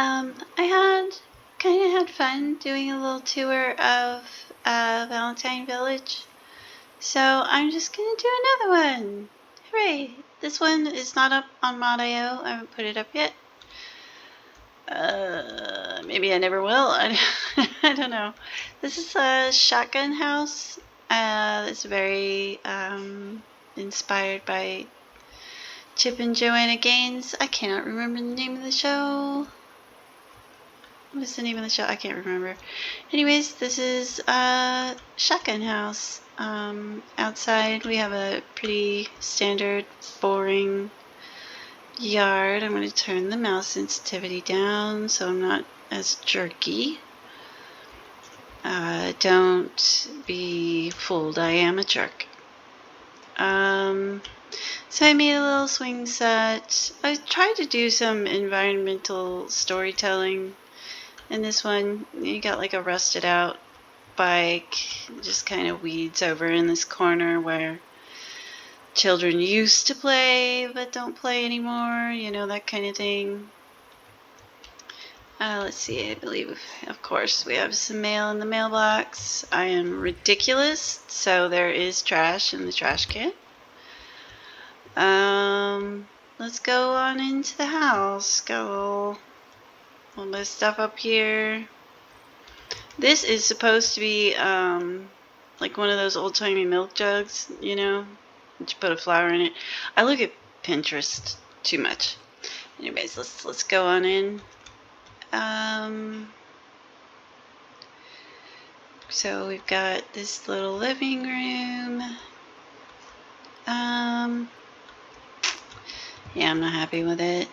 I had fun doing a little tour of Valentine Village. So I'm just gonna do another one. Hooray! This one is not up on Mod.io. I haven't put it up yet. Maybe I never will. I don't know. This is a shotgun house. It's very inspired by Chip and Joanna Gaines. I cannot remember the name of the show. What is the name of the show? I can't remember. Anyways, this is a shotgun house. Outside we have a pretty standard, boring yard. I'm going to turn the mouse sensitivity down so I'm not as jerky. Don't be fooled, I am a jerk. So I made a little swing set. I tried to do some environmental storytelling in this one. You got like a rusted out bike, just kind of weeds over in this corner where children used to play but don't play anymore, you know, that kind of thing. Let's see, I believe, of course, we have some mail in the mailbox. I am ridiculous, so there is trash in the trash can. Let's go on into the house. Got a little bit of stuff up here. This is supposed to be like one of those old-timey milk jugs, you know, you put a flower in it. I look at Pinterest too much. Anyways, let's go on in. So we've got this little living room. Yeah, I'm not happy with it.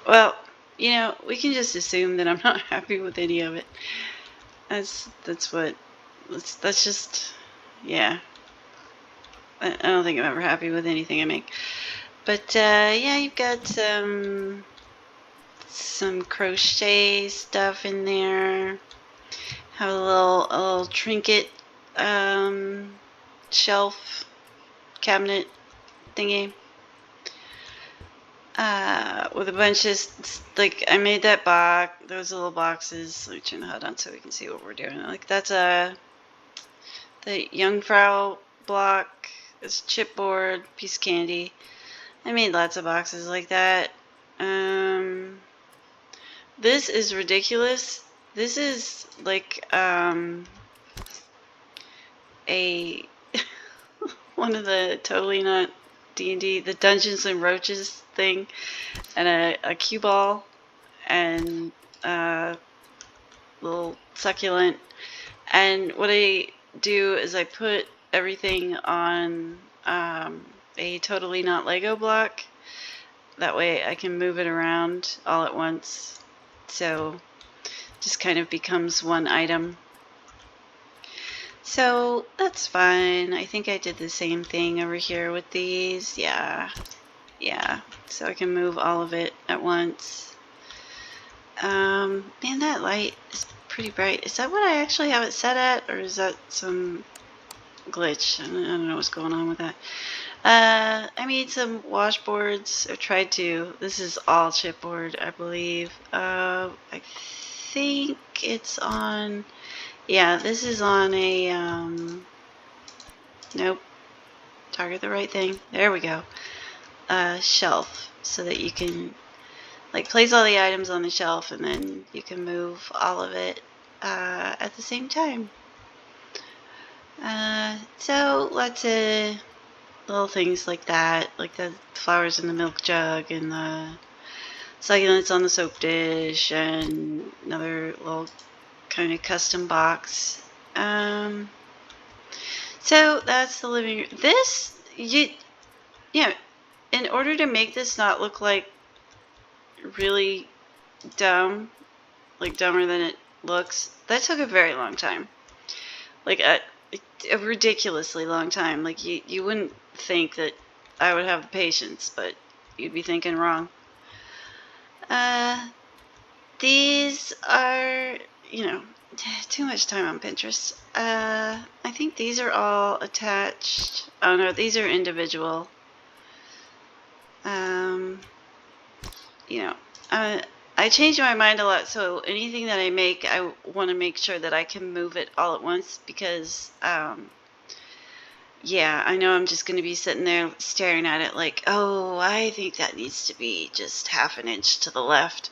Well, you know, we can just assume that I'm not happy with any of it. That's just, yeah. I don't think I'm ever happy with anything I make. But yeah, you've got some crochet stuff in there. Have a little trinket shelf cabinet thingy. With a bunch of, like, I made that box, those little boxes. Let me turn the HUD on so we can see what we're doing. Like, that's the Jungfrau block, this chipboard, piece of candy. I made lots of boxes like that. This is ridiculous. This is like a one of the Totally Not D&D, the Dungeons and Roaches thing, and a cue ball, and a little succulent. And what I do is I put everything on a Totally Not Lego block. That way I can move it around all at once. So just kind of becomes one item. So that's fine. I think I did the same thing over here with these. Yeah. So I can move all of it at once. Man, that light is pretty bright. Is that what I actually have it set at, or is that some glitch? I don't know what's going on with that. I made some washboards, or tried to. This is all chipboard, I believe. I think it's on. Yeah, this is on a. Nope. Target the right thing. There we go. Shelf, so that you can like place all the items on the shelf, and then you can move all of it at the same time. So lots of little things like that, like the flowers in the milk jug and the succulents on the soap dish, and another little kind of custom box. So that's the living room. This, in order to make this not look like really dumb, like dumber than it looks, that took a very long time. Like a ridiculously long time. Like you wouldn't think that I would have the patience, but you'd be thinking wrong. These are, too much time on Pinterest. I think these are all attached. Oh no, these are individual. I I change my mind a lot, so anything that I make, I want to make sure that I can move it all at once because, yeah, I know I'm just going to be sitting there staring at it like, oh, I think that needs to be just half an inch to the left.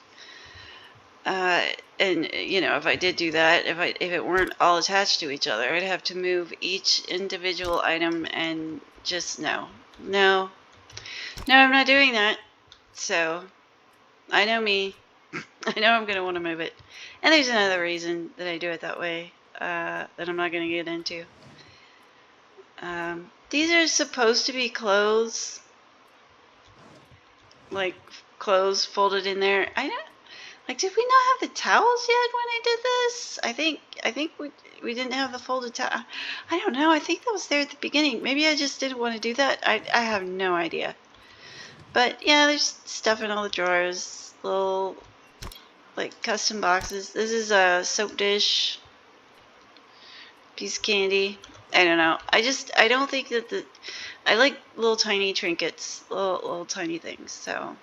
And you know, if I did do that, if it weren't all attached to each other, I'd have to move each individual item and just no, I'm not doing that. So I know me. I know I'm gonna want to move it. And there's another reason that I do it that way that I'm not gonna get into. These are supposed to be clothes, like clothes folded in there. I don't. Like, did we not have the towels yet when I did this? I think we didn't have the folded towel. I don't know. I think that was there at the beginning. Maybe I just didn't want to do that. I have no idea. But yeah, there's stuff in all the drawers. Little, like, custom boxes. This is a soap dish. Piece of candy. I don't know. I don't think that I like little tiny trinkets. Little tiny things. So...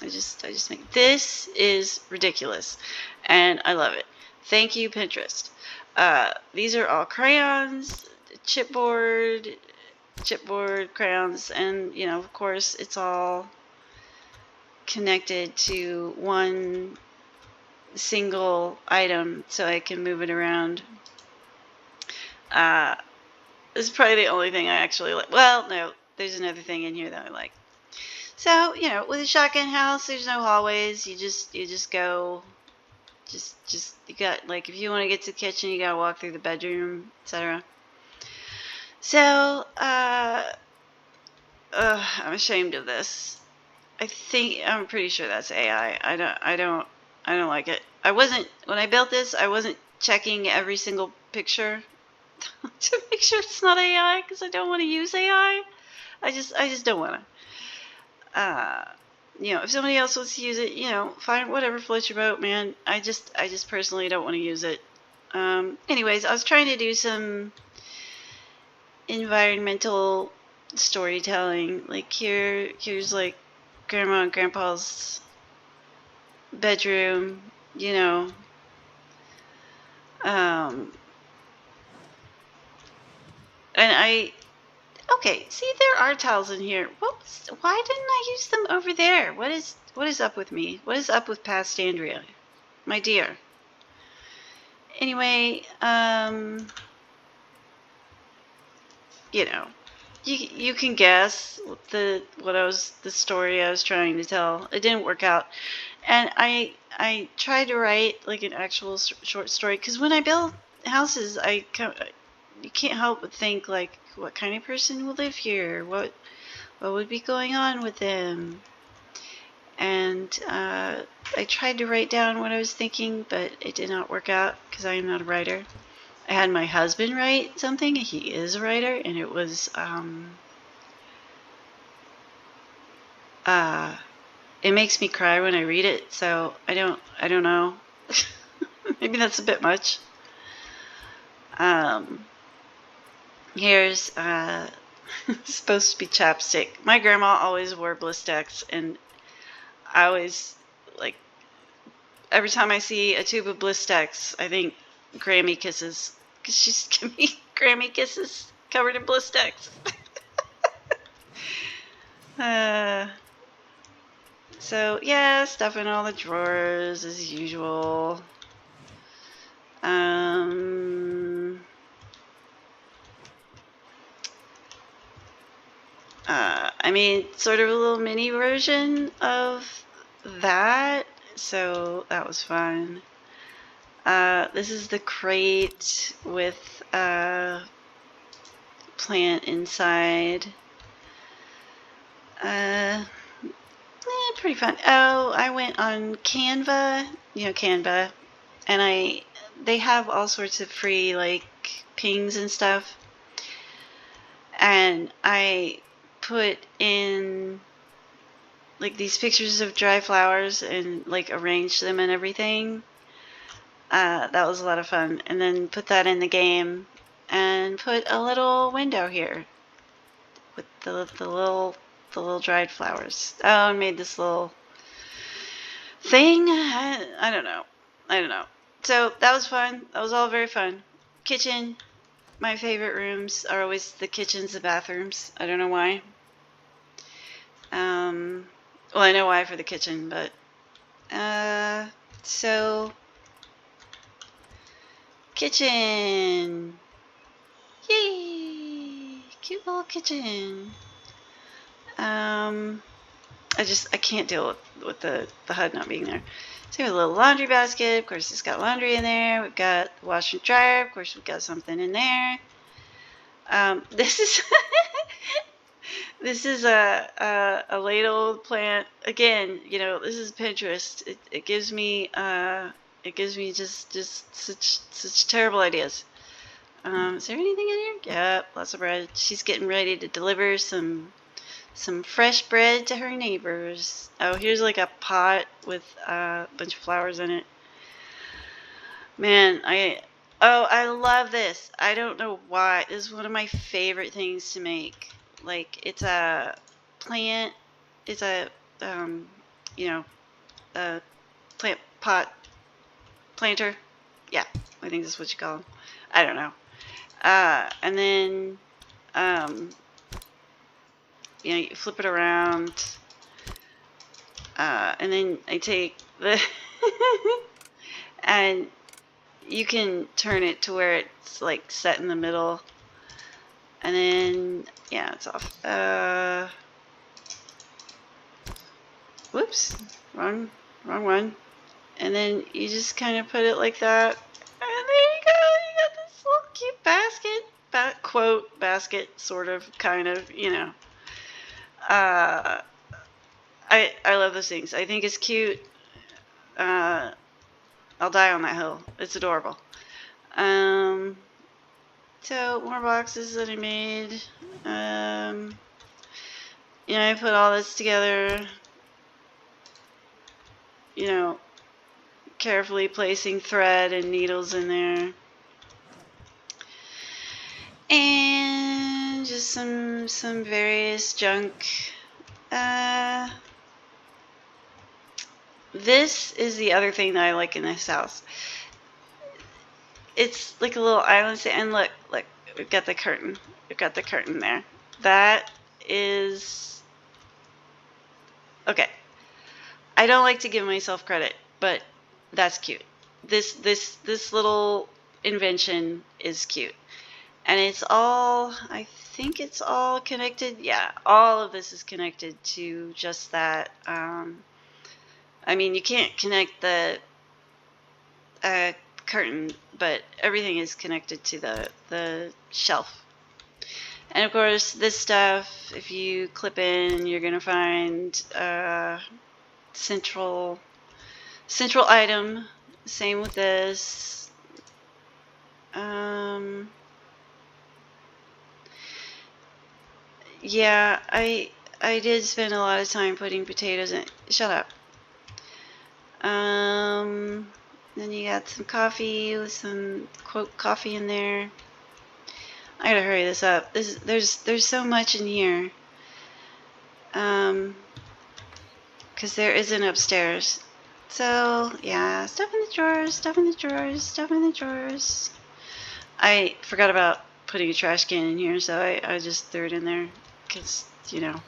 I just think this is ridiculous, and I love it. Thank you, Pinterest. These are all crayons, chipboard crayons, and you know, of course, it's all connected to one single item, so I can move it around. This is probably the only thing I actually like. Well, no, there's another thing in here that I like. So, you know, with a shotgun house, there's no hallways. You just go, you got, like, if you want to get to the kitchen, you gotta walk through the bedroom, etc. So, I'm ashamed of this. I'm pretty sure that's AI. I don't like it. When I built this, I wasn't checking every single picture to make sure it's not AI, because I don't want to use AI. I just don't want to. You know, if somebody else wants to use it, you know, fine, whatever floats your boat, man. I just personally don't want to use it. Anyways, I was trying to do some environmental storytelling. Like here's like Grandma and Grandpa's bedroom, you know. And okay, see, there are towels in here. Why didn't I use them over there? What is up with me? What is up with past Andrea? My dear. Anyway, you know, you can guess the story I was trying to tell. It didn't work out. And I tried to write like an actual short story, because when I build houses, you can't help but think, like, what kind of person will live here? What would be going on with them? And I tried to write down what I was thinking, but it did not work out because I am not a writer. I had my husband write something. He is a writer, and it was it makes me cry when I read it. So I don't know. Maybe that's a bit much. Here's supposed to be chapstick. My grandma always wore Blistex, and I always, like, every time I see a tube of Blistex, I think Grammy kisses, because she's giving me Grammy kisses covered in Blistex. So yeah, stuff in all the drawers as usual. I mean, sort of a little mini version of that, so that was fun. This is the crate with a plant inside. Pretty fun. Oh, I went on Canva, Canva, and they have all sorts of free, like, pings and stuff. And I put in, like, these pictures of dry flowers and, like, arranged them and everything. That was a lot of fun. And then put that in the game and put a little window here with the little dried flowers. Oh, I made this little thing. I don't know. I don't know. So that was fun. That was all very fun. Kitchen. My favorite rooms are always the kitchens and bathrooms. I don't know why. Well, I know why for the kitchen, but so kitchen. Yay! Cute little kitchen. I can't deal with the HUD not being there. So we have a little laundry basket. Of course, it's got laundry in there. We've got the washer and dryer. Of course, we've got something in there. This is this is a late old plant. Again, you know, this is Pinterest. It gives me just such terrible ideas. Is there anything in here? Yeah, lots of bread. She's getting ready to deliver some fresh bread to her neighbors. Oh, here's like a pot with a bunch of flowers in it. Man, I love this. I don't know why. This is one of my favorite things to make. Like, it's a plant. It's a you know, a plant pot planter. Yeah, I think that's what you call them. I don't know. And then you know, you flip it around, and then I take the and you can turn it to where it's like set in the middle, and then yeah, it's off. Whoops, wrong one. And then you just kind of put it like that, and there you go. You got this little cute basket, quote basket, sort of, kind of, you know. I love those things. I think it's cute. I'll die on that hill. It's adorable. So more boxes that I made. You know, I put all this together. You know, carefully placing thread and needles in there. And just some various junk. This is the other thing that I like in this house. It's like a little island, and look, we've got the curtain. We've got the curtain there. That is okay. I don't like to give myself credit, but that's cute. This little invention is cute. And it's all, I think it's all connected. Yeah, all of this is connected to just that. I mean, you can't connect the curtain, but everything is connected to the shelf. And of course, this stuff, if you clip in, you're gonna find central item. Same with this. Yeah, I did spend a lot of time putting potatoes in. Shut up. Then you got some coffee with some quote coffee in there. I gotta hurry this up. There's so much in here. Because there isn't upstairs. So yeah, stuff in the drawers, stuff in the drawers, stuff in the drawers. I forgot about putting a trash can in here, so I just threw it in there. Because, you know,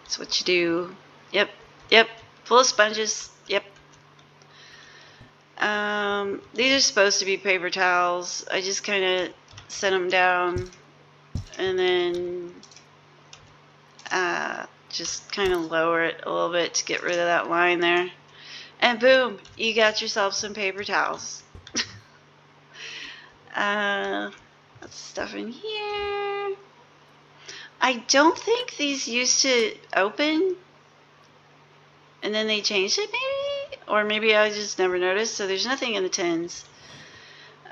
that's what you do. Yep, full of sponges. Yep. These are supposed to be paper towels. I just kind of set them down and then just kind of lower it a little bit to get rid of that line there. And boom, you got yourself some paper towels. That's stuff in here. I don't think these used to open, and then they changed it maybe? Or maybe I just never noticed, so there's nothing in the tins.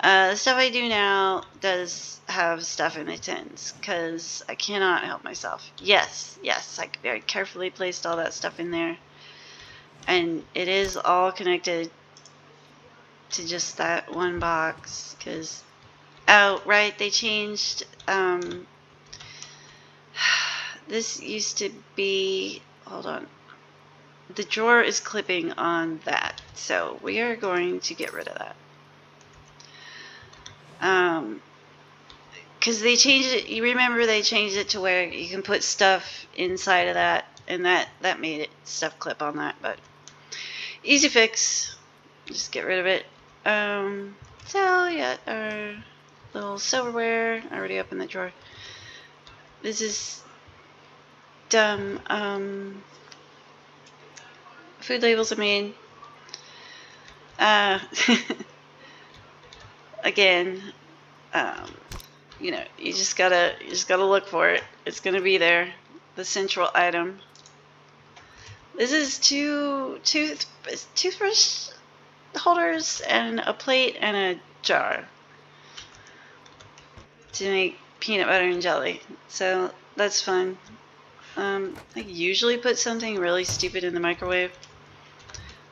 The stuff I do now does have stuff in the tins, because I cannot help myself. Yes, I very carefully placed all that stuff in there. And it is all connected to just that one box, because, oh, right, they changed, this used to be, hold on, the drawer is clipping on that, so we are going to get rid of that. Because they changed it. You remember they changed it to where you can put stuff inside of that, and that made it stuff clip on that. But easy fix. Just get rid of it. So we got our little silverware already up in the drawer. This is dumb. Food labels I made. Again, you know, you just gotta look for it. It's gonna be there. The central item. This is two toothbrush holders and a plate and a jar to make peanut butter and jelly. So that's fun. I usually put something really stupid in the microwave.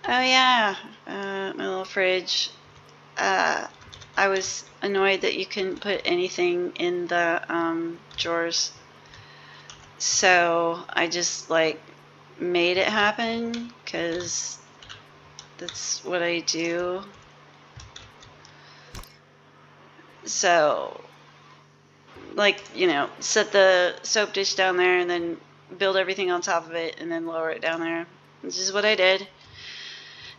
Oh yeah, my little fridge. I was annoyed that you couldn't put anything in the drawers, so I just like made it happen because that's what I do. So, like, you know, set the soap dish down there and then build everything on top of it and then lower it down there. This is what I did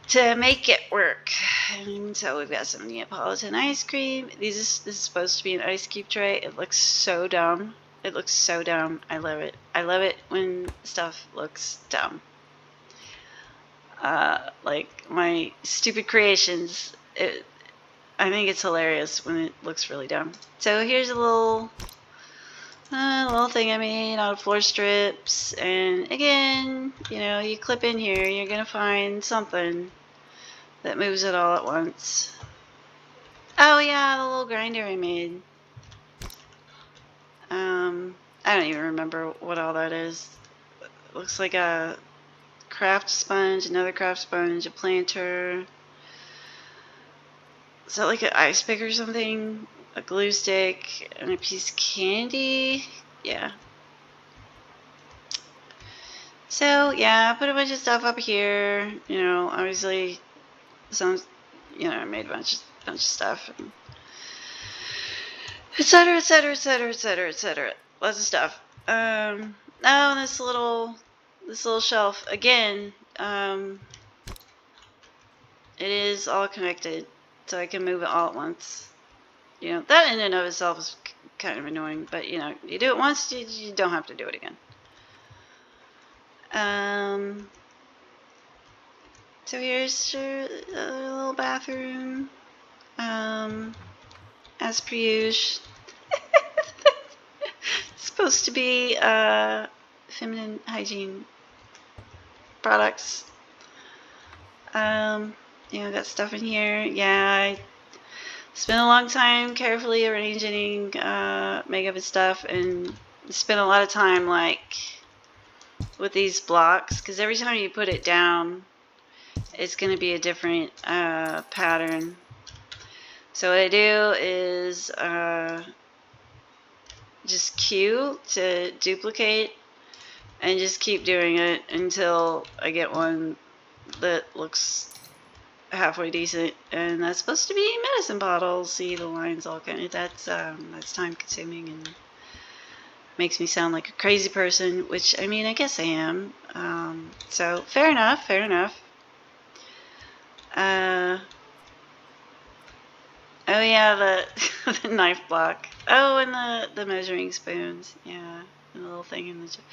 to make it work. And so we've got some Neapolitan ice cream. This is supposed to be an ice cube tray. It looks so dumb. It looks so dumb. I love it. I love it when stuff looks dumb. Like my stupid creations. I think it's hilarious when it looks really dumb. So here's a little thing I made out of floor strips, and again, you know, you clip in here, you're gonna find something that moves it all at once. Oh yeah, the little grinder I made. I don't even remember what all that is. It looks like a craft sponge, another craft sponge, a planter. Is that like an ice pick or something? A glue stick and a piece of candy? Yeah. So yeah, I put a bunch of stuff up here. You know, obviously, you know, I made a bunch of stuff, etc., etc., etc., etc., etc. Lots of stuff. Oh, this little shelf again. It is all connected, so I can move it all at once. You know, that in and of itself is kind of annoying, but you know, you do it once, you don't have to do it again. So here's your little bathroom. As per usual. It's supposed to be feminine hygiene products. You know, got stuff in here. Yeah, I spent a long time carefully arranging makeup and stuff, and spent a lot of time like with these blocks, because every time you put it down, it's going to be a different pattern. So what I do is just Q to duplicate and just keep doing it until I get one that looks halfway decent. And that's supposed to be medicine bottles. See, the lines all kind of, that's time consuming and makes me sound like a crazy person, which I mean, I guess I am. So fair enough. Oh yeah, the knife block. Oh, and the measuring spoons. Yeah, and the little thing in the jar.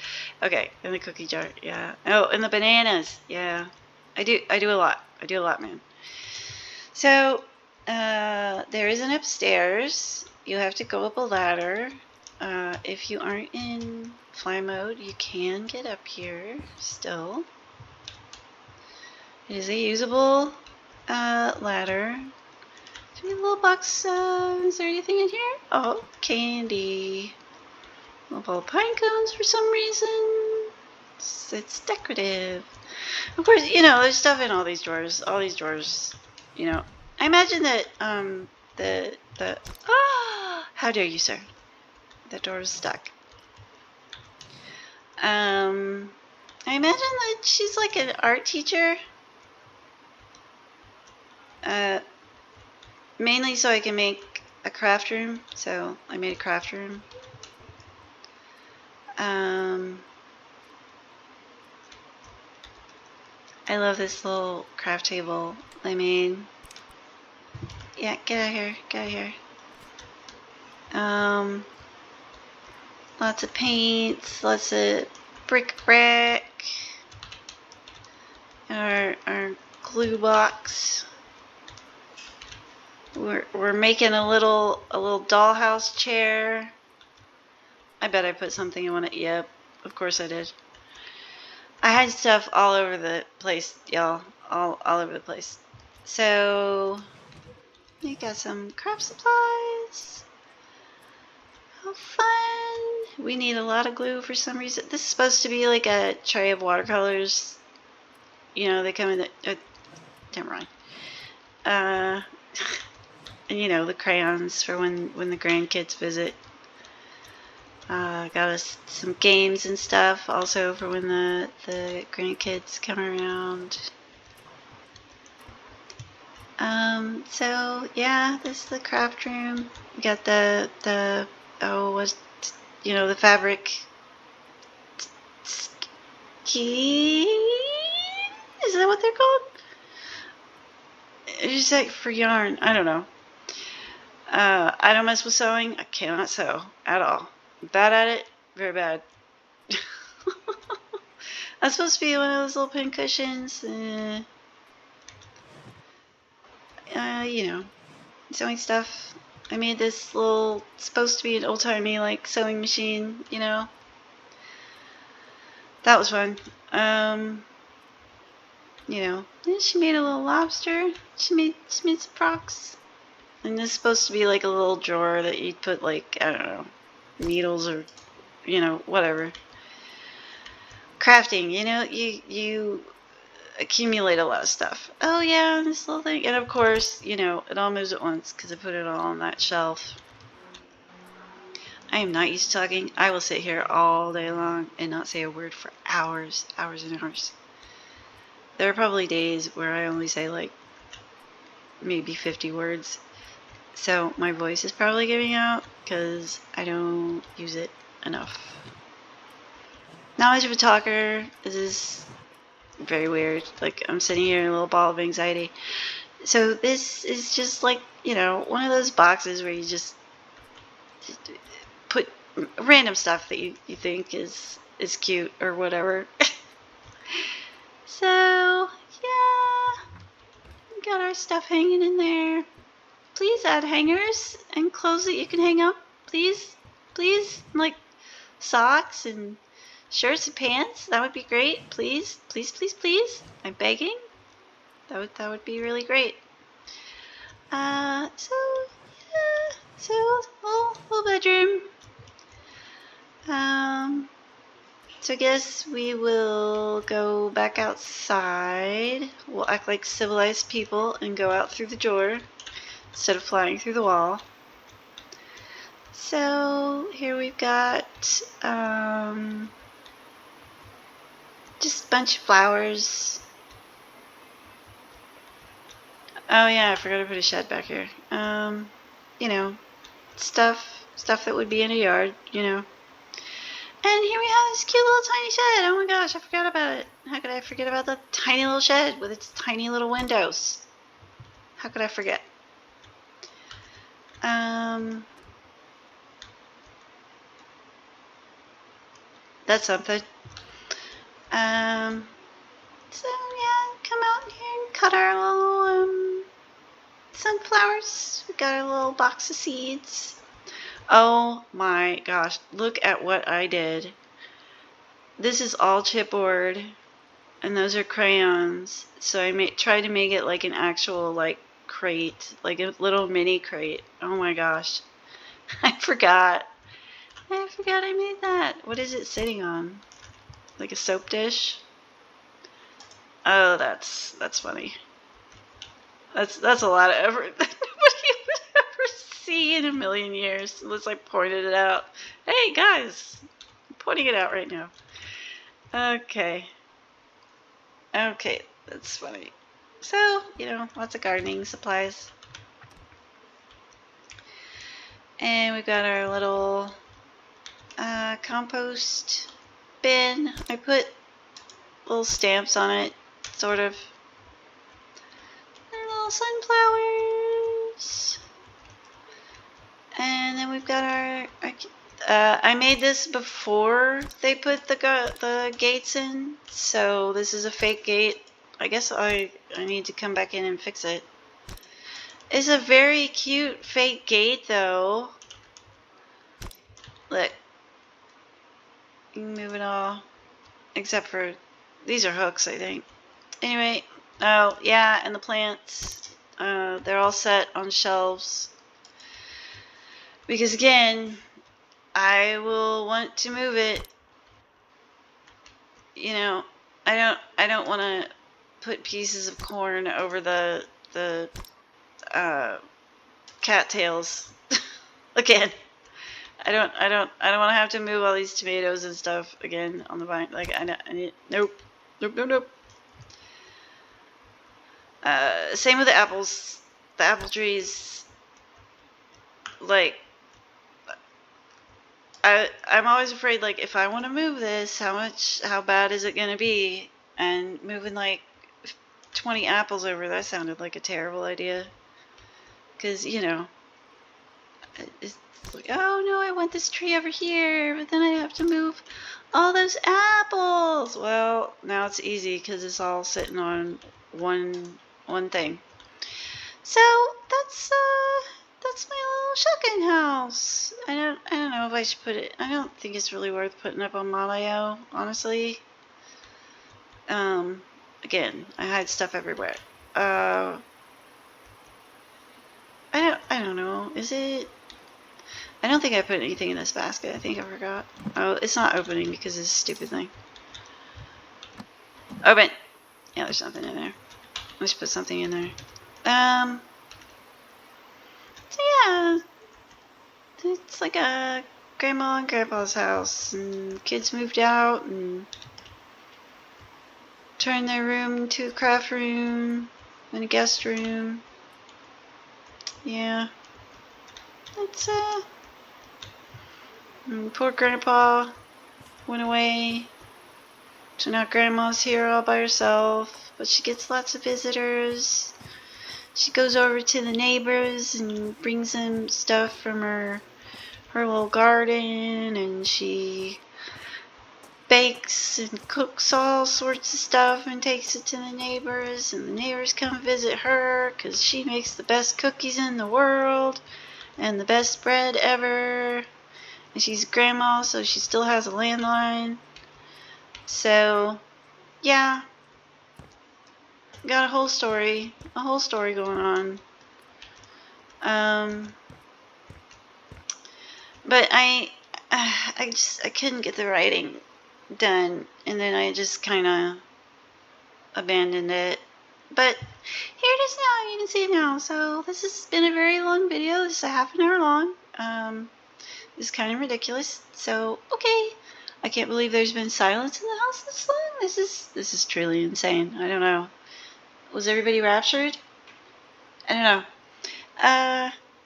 Okay, and the cookie jar. Yeah. Oh, and the bananas. Yeah, I do a lot. I do a lot, man. So there is an upstairs. You have to go up a ladder. If you aren't in fly mode, you can get up here still. It is a usable ladder. A little box. Is there anything in here? Oh, candy. A little ball of pine cones for some reason. It's decorative. Of course, you know, there's stuff in all these drawers. All these drawers, you know. I imagine that how dare you, sir? The door is stuck. I imagine that she's like an art teacher. Mainly so I can make a craft room. So I made a craft room. I love this little craft table I made. Yeah, get out of here. Get out of here. Lots of paints, lots of bric-a-brac. Our glue box. We're making a little dollhouse chair. I bet I put something in it. Yep, of course I did. I had stuff all over the place, y'all. All over the place. So we got some craft supplies. How fun! We need a lot of glue for some reason. This is supposed to be like a tray of watercolors. You know, they come in the... never mind. And you know, the crayons for when the grandkids visit. Got us some games and stuff also for when the grandkids come around. So yeah, this is the craft room. We got the fabric skein? Is that what they're called? It's just like for yarn. I don't know. I don't mess with sewing. I cannot sew at all. Bad at it. Very bad. That's supposed to be one of those little pin cushions. You know, sewing stuff. I made this little, supposed to be an old-timey like sewing machine, you know. That was fun. You know, then she made a little lobster. She made some frocks. And this is supposed to be like a little drawer that you'd put like, I don't know, needles or, you know, whatever. Crafting, you know, you accumulate a lot of stuff. Oh yeah, this little thing. And of course, you know, it all moves at once because I put it all on that shelf. I am not used to talking. I will sit here all day long and not say a word for hours and hours. There are probably days where I only say like maybe 50 words. So my voice is probably giving out because I don't use it enough. Not much of a talker. This is very weird. Like, I'm sitting here in a little ball of anxiety. So this is just like, you know, one of those boxes where you just put random stuff that you think is cute or whatever. So, yeah. We got our stuff hanging in there. Please add hangers and clothes that you can hang up. Please. Please. Like socks and shirts and pants. That would be great. Please. Please, please, please. I'm begging. That would be really great. So yeah. So little bedroom. So I guess we will go back outside. We'll act like civilized people and go out through the door instead of flying through the wall. So here we've got just a bunch of flowers. Oh yeah, I forgot to put a shed back here. You know, stuff that would be in a yard, you know. And here we have this cute little tiny shed. Oh my gosh, I forgot about it. How could I forget about the tiny little shed with its tiny little windows? How could I forget? That's something. So yeah, come out here and cut our little sunflowers. We got our little box of seeds. Oh my gosh, look at what I did. This is all chipboard, and those are crayons. So I tried to make it like an actual like crate, like a little mini crate. Oh my gosh, I forgot. I made that. What is it sitting on? Like a soap dish? Oh, that's funny. That's a lot of effort that nobody would ever see in a million years unless I pointed it out. Hey guys, I'm pointing it out right now. Okay. Okay, that's funny. So, lots of gardening supplies. And we've got our little compost bin. I put little stamps on it, sort of. And little sunflowers. And then we've got our I made this before they put the gates in, so this is a fake gate. I guess I need to come back in and fix it. It's a very cute fake gate, though. Look. You can move it all. Except for... These are hooks, I think. Anyway. Oh, yeah, and the plants. They're all set on shelves. Because, again, I will want to move it. I don't want to put pieces of corn over the cattails again. I don't want to have to move all these tomatoes and stuff again on the vine. Like I need nope. Same with the apples. The apple trees. Like I'm always afraid, like, if I want to move this, how bad is it gonna be? And moving like 20 apples over, that sounded like a terrible idea. Because, it's like, oh no, I want this tree over here, but then I have to move all those apples. Well, now it's easy because it's all sitting on one thing. So that's my little shotgun house. I don't know if I should put it. I don't think it's really worth putting up on Mod.io, honestly. Again, I hide stuff everywhere. I don't know. Is it? I don't think I put anything in this basket. I think I forgot. Oh, it's not opening because of this stupid thing. Open. Yeah, there's nothing in there. Let's put something in there. So yeah, it's like a grandma and grandpa's house, and kids moved out and turned their room into a craft room and a guest room. Yeah, it's poor grandpa went away, so now grandma's here all by herself, but she gets lots of visitors. She goes over to the neighbors and brings them stuff from her little garden, and she bakes and cooks all sorts of stuff and takes it to the neighbors, and the neighbors come visit her because she makes the best cookies in the world and the best bread ever. And she's grandma, so she still has a landline. So yeah, got a whole story going on. But I couldn't get the writing done, and then I just kind of abandoned it. But here it is now. You can see it now. So this has been a very long video. This is a half an hour long. This is kind of ridiculous. So okay, I can't believe there's been silence in the house this long. This is truly insane. I don't know. Was everybody raptured? I don't know.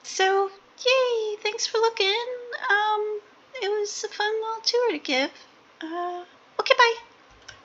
So yay! Thanks for looking. It was a fun little tour to give. Okay, bye.